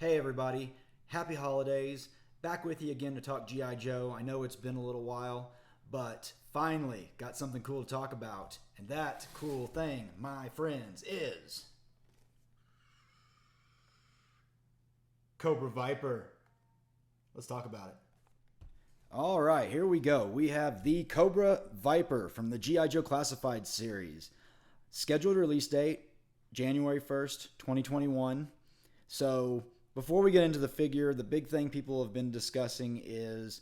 Hey everybody, happy holidays. Back with you again to talk G.I. Joe. I know it's been a little while, but finally got something cool to talk about. And that cool thing, my friends, is Cobra Viper. Let's talk about it. All right, here we go. We have the Cobra Viper from the G.I. Joe Classified series. Scheduled release date, January 1st, 2021. So before we get into the figure, the big thing people have been discussing is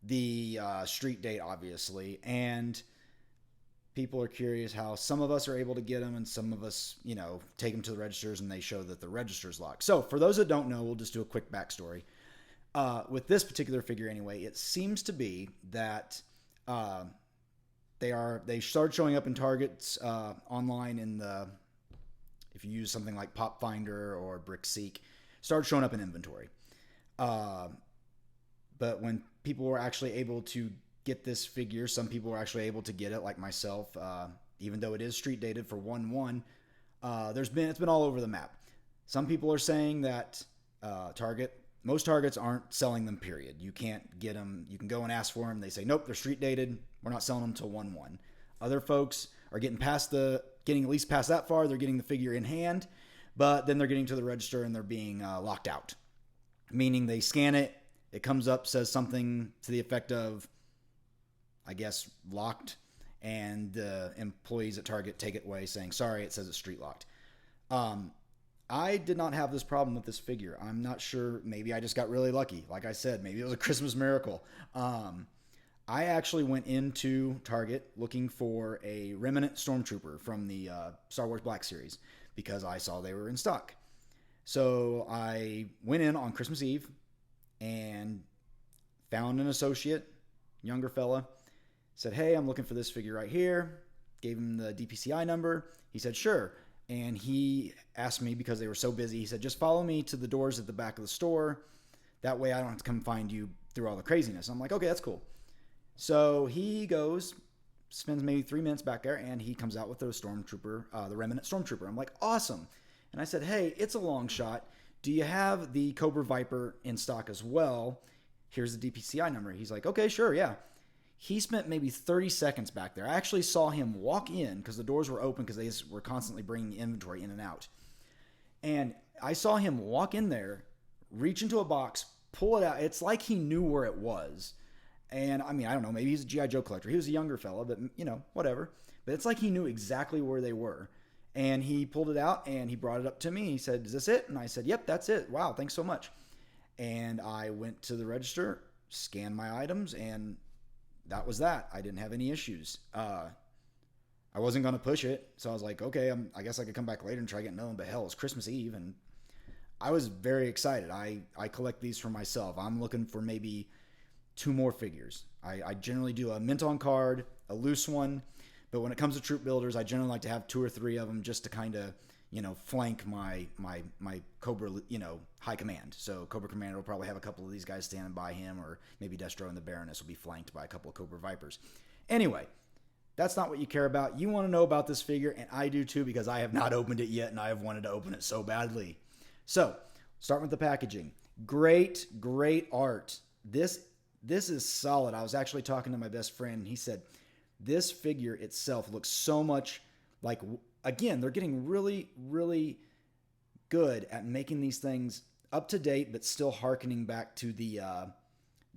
the street date, obviously. And people are curious how some of us are able to get them and some of us, take them to the registers and they show that the register's locked. So for those that don't know, we'll just do a quick backstory. With this particular figure anyway, it seems to be that they started showing up in Targets online in the, if you use something like Pop Finder or BrickSeek, started showing up in inventory. But when people were actually able to get this figure, some people were actually able to get it, like myself, even though it is street dated for 1/1. It's been all over the map. Some people are saying that most Targets aren't selling them, period. You can't get them. You can go and ask for them. They say, nope, they're street dated. We're not selling them till 1/1. Other folks are getting at least past that far. They're getting the figure in hand, but then they're getting to the register and they're being locked out. Meaning they scan it, it comes up, says something to the effect of, I guess, locked, and the employees at Target take it away saying, sorry, it says it's street locked. I did not have this problem with this figure. I'm not sure. Maybe I just got really lucky. Like I said, maybe it was a Christmas miracle. I actually went into Target looking for a Remnant Stormtrooper from the Star Wars Black Series because I saw they were in stock. So I went in on Christmas Eve and found an associate, younger fella, said, hey, I'm looking for this figure right here. Gave him the DPCI number. He said, sure. And he asked me, because they were so busy, he said, just follow me to the doors at the back of the store. That way I don't have to come find you through all the craziness. I'm like, okay, that's cool. So he goes, spends maybe 3 minutes back there, and he comes out with the Stormtrooper, the Remnant Stormtrooper. I'm like, awesome. And I said, hey, it's a long shot. Do you have the Cobra Viper in stock as well? Here's the DPCI number. He's like, okay, sure, yeah. He spent maybe 30 seconds back there. I actually saw him walk in because the doors were open because they were constantly bringing the inventory in and out. And I saw him walk in there, reach into a box, pull it out. It's like he knew where it was. And I mean, I don't know, maybe he's a G.I. Joe collector. He was a younger fella, but whatever. But it's like he knew exactly where they were. And he pulled it out and he brought it up to me. He said, is this it? And I said, yep, that's it. Wow, thanks so much. And I went to the register, scanned my items, and that was that. I didn't have any issues. I wasn't going to push it. So I was like, okay, I guess I could come back later and try getting another one. But hell, it's Christmas Eve. And I was very excited. I collect these for myself. I'm looking for maybe 2 more figures. I generally do a mint on card, a loose one. But when it comes to troop builders, I generally like to have 2 or 3 of them just to kind of, flank my Cobra, high command. So Cobra Commander will probably have a couple of these guys standing by him, or maybe Destro and the Baroness will be flanked by a couple of Cobra Vipers. Anyway, that's not what you care about. You want to know about this figure, and I do too, because I have not opened it yet, and I have wanted to open it so badly. So, start with the packaging. Great art. This is solid. I was actually talking to my best friend, and he said, this figure itself looks so much like, again, they're getting really, really good at making these things up to date, but still hearkening back to the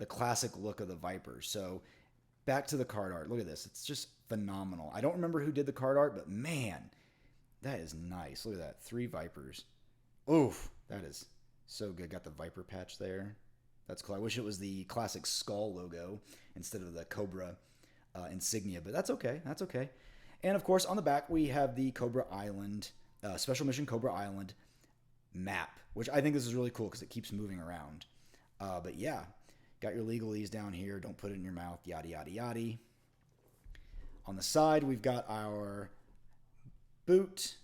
classic look of the Viper. So back to the card art. Look at this. It's just phenomenal. I don't remember who did the card art, but man, that is nice. Look at that. 3 Vipers. Oof, that is so good. Got the Viper patch there. That's cool. I wish it was the classic skull logo instead of the Cobra insignia, but that's okay. That's okay. And of course, on the back, we have the Cobra Island, Special Mission Cobra Island map, which I think this is really cool because it keeps moving around. But yeah, got your legalese down here. Don't put it in your mouth, yada, yada, yada. On the side, we've got our boot,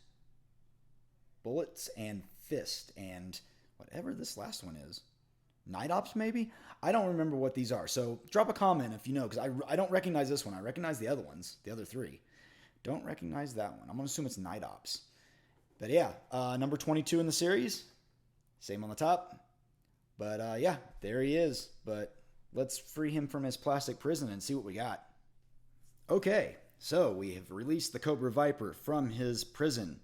bullets, and fist, and whatever this last one is. Night Ops, maybe? I don't remember what these are. So drop a comment if you know, because I don't recognize this one. I recognize the other ones, the other 3. Don't recognize that one. I'm going to assume it's Night Ops. But yeah, number 22 in the series. Same on the top. But yeah, there he is. But let's free him from his plastic prison and see what we got. Okay, so we have released the Cobra Viper from his prison.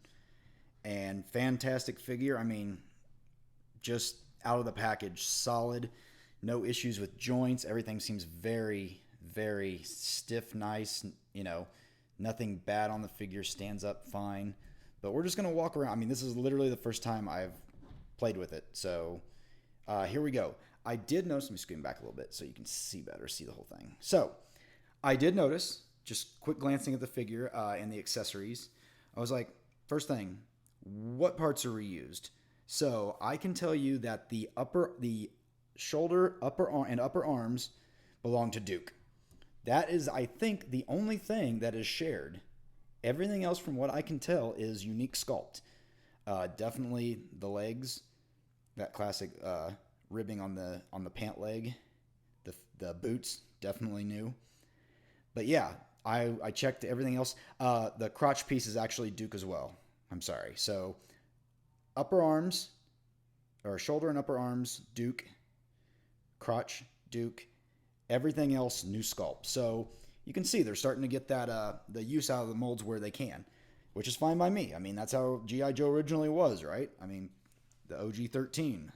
And fantastic figure. I mean, just out of the package, solid. No issues with joints. Everything seems very, very stiff, nice. You know, nothing bad on the figure. Stands up fine. But we're just going to walk around. I mean, this is literally the first time I've played with it. So here we go. I did notice, let me screen back a little bit so you can see better, see the whole thing. So I did notice, just quick glancing at the figure and the accessories, I was like, first thing, what parts are reused? So I can tell you that the shoulder, upper arms belong to Duke. That is, I think, the only thing that is shared. Everything else, from what I can tell, is unique sculpt. Definitely the legs, that classic ribbing on the pant leg, the boots, definitely new. But yeah, I checked everything else. The crotch piece is actually Duke as well. I'm sorry. So upper arms, or shoulder and upper arms, Duke. Crotch, Duke. Everything else, new sculpt. So you can see they're starting to get that the use out of the molds where they can, which is fine by me. I mean, that's how G.I. Joe originally was, right? I mean, the OG-13.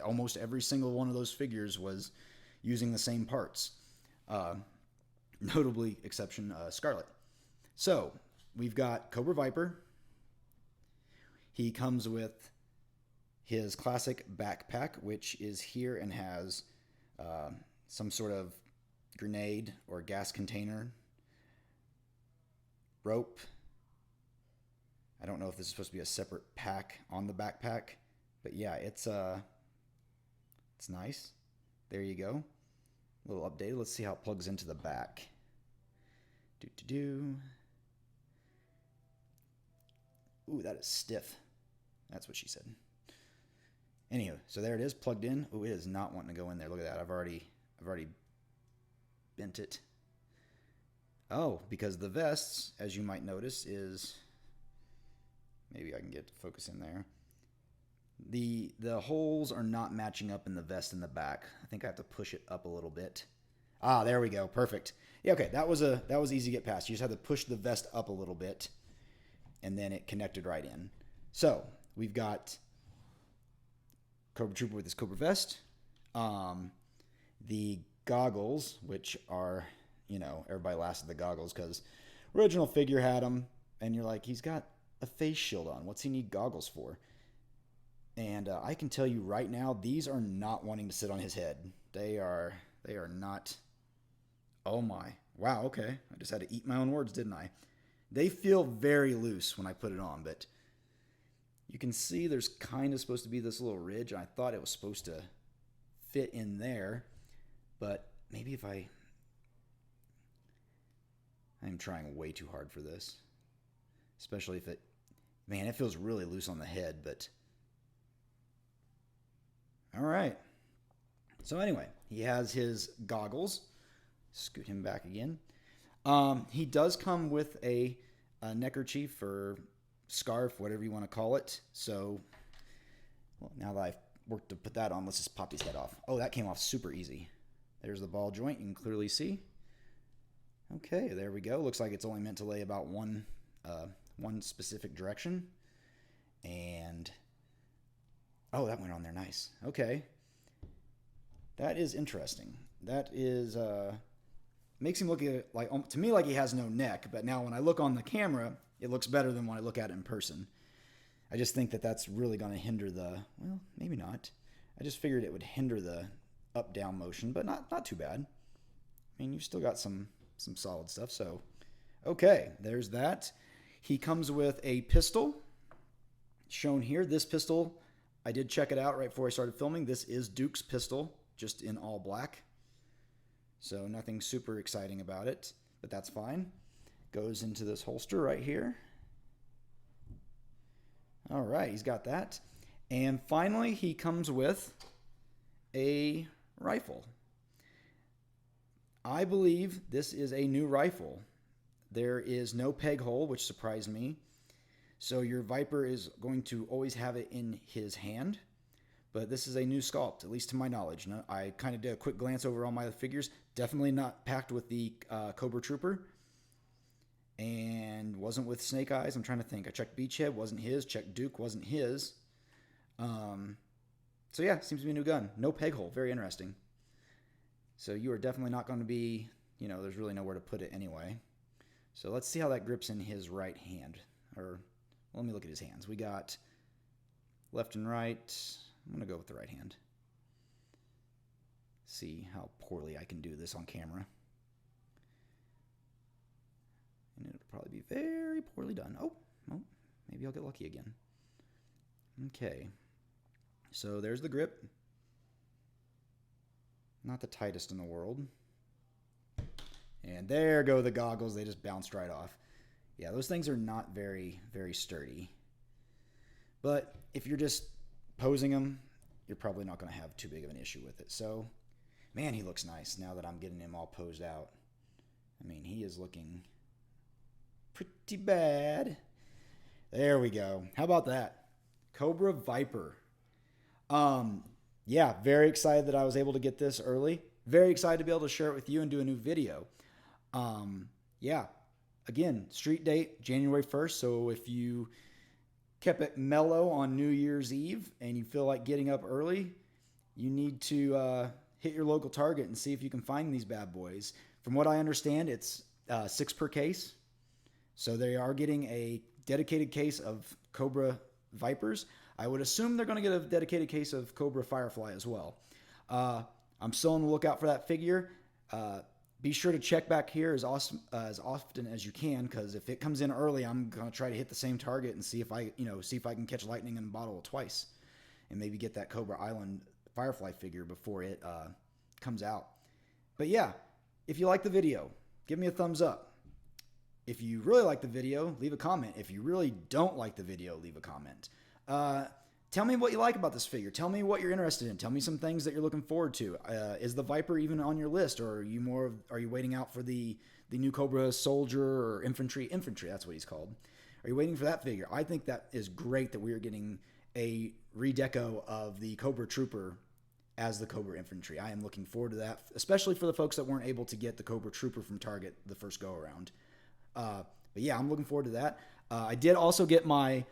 Almost every single one of those figures was using the same parts. Notably, exception Scarlet. So we've got Cobra Viper. He comes with his classic backpack, which is here and has some sort of grenade or gas container, rope. I don't know if this is supposed to be a separate pack on the backpack, but yeah, it's nice. There you go. A little updated. Let's see how it plugs into the back. Ooh, that is stiff. That's what she said. Anywho, so there it is, plugged in. Ooh, it is not wanting to go in there. Look at that. I've already bent it. Oh, because the vests, as you might notice, is, maybe I can get focus in there. The holes are not matching up in the vest in the back. I think I have to push it up a little bit. Ah, there we go. Perfect. Yeah, okay. That was easy to get past. You just had to push the vest up a little bit, and then it connected right in. So we've got Cobra Trooper with his Cobra vest. The goggles, which are, you know, everybody laughs at the goggles because original figure had them, and you're like, he's got a face shield on. What's he need goggles for? And I can tell you right now, these are not wanting to sit on his head. They are not. Oh my. Wow, okay. I just had to eat my own words, didn't I? They feel very loose when I put it on, but you can see there's kind of supposed to be this little ridge. I thought it was supposed to fit in there, but maybe if I'm trying way too hard for this. Especially if it feels really loose on the head, but all right. So anyway, he has his goggles. Scoot him back again. He does come with a neckerchief or scarf, whatever you want to call it. So, well, now that I've worked to put that on, let's just pop his head off. Oh, that came off super easy. There's the ball joint. You can clearly see. Okay, there we go. Looks like it's only meant to lay about one specific direction. And oh, that went on there nice. Okay. That is interesting. That is makes him look like, to me, like he has no neck, but now when I look on the camera, it looks better than when I look at it in person. I just think that that's really going to hinder well, maybe not. I just figured it would hinder the up-down motion, but not too bad. I mean, you've still got some solid stuff, so okay, there's that. He comes with a pistol shown here. This pistol, I did check it out right before I started filming. This is Duke's pistol, just in all black. So nothing super exciting about it, but that's fine. Goes into this holster right here. All right, he's got that. And finally, he comes with a rifle. I believe this is a new rifle. There is no peg hole, which surprised me. So your Viper is going to always have it in his hand. but this is a new sculpt, at least to my knowledge. No, I kind of did a quick glance over all my figures. Definitely not packed with the Cobra Trooper, and wasn't with Snake Eyes. I'm trying to think. I checked Beachhead, wasn't his. Checked Duke, wasn't his. So yeah, seems to be a new gun. No peg hole, very interesting. So you are definitely not going to be, there's really nowhere to put it anyway. So let's see how that grips in his right hand. Or, let me look at his hands. We got left and right. I'm going to go with the right hand. See how poorly I can do this on camera. And it'll probably be very poorly done. Oh, maybe I'll get lucky again. Okay. So there's the grip. Not the tightest in the world. And there go the goggles. They just bounced right off. Yeah, those things are not very, very sturdy. But if you're just posing them, you're probably not going to have too big of an issue with it. So, man, he looks nice now that I'm getting him all posed out. I mean, he is looking pretty bad. There we go. How about that? Cobra Viper. Yeah, very excited that I was able to get this early. Very excited to be able to share it with you and do a new video. Yeah, again, street date, January 1st. So if you kept it mellow on New Year's Eve and you feel like getting up early, you need to hit your local Target and see if you can find these bad boys. From what I understand, it's 6 per case. So they are getting a dedicated case of Cobra Vipers. I would assume they're going to get a dedicated case of Cobra Firefly as well. I'm still on the lookout for that figure. Be sure to check back here as often as you can, because if it comes in early, I'm going to try to hit the same target and see if I can catch lightning in a bottle twice, and maybe get that Cobra Island Firefly figure before it comes out. But yeah, if you like the video, give me a thumbs up. If you really like the video, leave a comment. If you really don't like the video, leave a comment. Tell me what you like about this figure. Tell me what you're interested in. Tell me some things that you're looking forward to. Is the Viper even on your list, or are you waiting out for the new Cobra Soldier or Infantry? Infantry, that's what he's called. Are you waiting for that figure? I think that is great that we are getting a redeco of the Cobra Trooper as the Cobra Infantry. I am looking forward to that, especially for the folks that weren't able to get the Cobra Trooper from Target the first go around. But yeah, I'm looking forward to that. I did also get my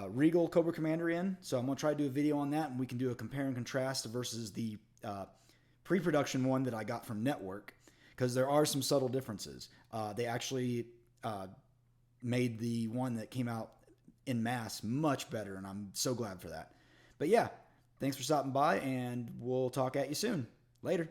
Regal Cobra Commander in, so I'm going to try to do a video on that, and we can do a compare and contrast versus the pre-production one that I got from Network, because there are some subtle differences. They actually made the one that came out in mass much better, and I'm so glad for that. But yeah, thanks for stopping by, and we'll talk at you soon. Later.